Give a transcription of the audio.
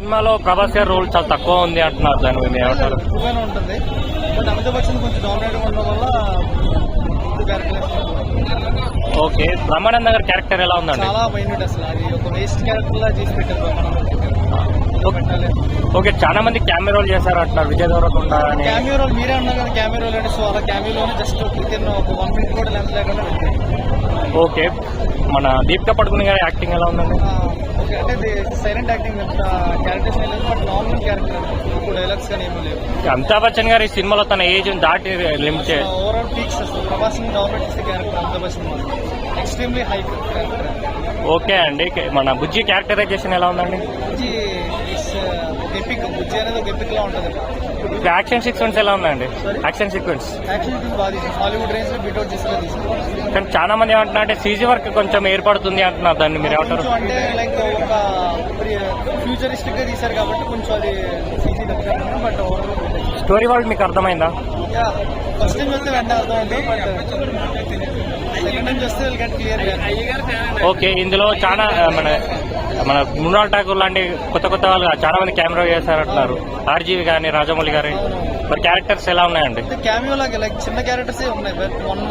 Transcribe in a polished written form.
సినిమాలో ప్రభాస్ గారి రోల్ చాలా తక్కువ ఉంది అంటున్నారు, దాని మీద ఏమంటారు? ఎక్కువగానే ఉంటుంది. బట్ అమితాబ్ బచ్చన్ కొంచెం డామినేట్గా ఉండడం వల్ల ఓకే, బ్రహ్మానంద గారి క్యారెక్టర్ ఎలా ఉందండి? చాలా మైన్యూట్, అసలు అది ఒక వేస్ట్ క్యారెక్టర్ లా చేసి పెట్టారు. ఓకే, చాలా మంది క్యామియో రోల్ చేశారు అంటున్నారు విజయ్ దేవరకొండ అని. క్యామియో రోల్ మీరే అన్నారు కదా, క్యామియో రోల్ అంటే సో అలా క్యామియోలోనే జస్ట్ ఒక 1 minute కూడా లెంత్ లేకుండా పెట్టారు. ఓకే, మన దీపికా పడుకునే గారి యాక్టింగ్ ఎలా ఉందండి? ఓకే, అంటే సైలెంట్ యాక్టింగ్ క్యారెక్టర్స్ లేదు, బట్ నార్మల్ క్యారెక్టర్, ఎక్కువ డైలాగ్స్ కానీ ఏమీ లేవు. అమితాబ్ బచ్చన్ గారి సినిమాలో తన ఏజ్ దాటి లిమిట్ ఓవరాల్ పీక్స్ అసలు ప్రభాస్ ని డామినేట్ చేసే character Amitabh Bachchan extremely high character. Okay అండి, మన బుజ్జి క్యారెక్టరైజేషన్ ఎలా ఉందండి? ఎపిక్ బుజ్జి అనేది ఒక ఎపిక్ లా ఉంటుంది. యాక్షన్ సీక్వెన్స్ ఎలా ఉందండి? యాక్షన్ సీక్వెన్స్ బాగా హాలీవుడ్ రేంజ్ లో బిటౌట్ తీసుకుని, కానీ చాలా మంది ఏమంటున్నారు అంటే సీజీ వర్క్ కొంచెం ఏర్పడుతుంది అంటున్నారు, దాన్ని మీరు ఏమంటారు? అంటే లైక్ ఒక ఫ్యూచరిస్టిక్ గా తీశారు కాబట్టి కొంచెం అది సీజీ దగ్గర, బట్ స్టోరీ వరల్డ్ మీకు అర్థమైందా? ఫస్ట్ టైం చూస్తే వెంటనే అర్థమైంది, బట్ సెకండ్ టైం చూస్తే క్లియర్. ఓకే, ఇందులో చాలా మన మృణాల్ ఠాకూర్ లాంటి కొత్త వాళ్ళు చాలా మంది కెమెరా చేశారంటున్నారు, ఆర్జీవి గాని రాజమౌళి గారి. మరి క్యారెక్టర్స్ ఎలా ఉన్నాయండి? క్యామియో లాగా లైక్ చిన్న క్యారెక్టర్స్ ఉన్నాయి, బట్ 1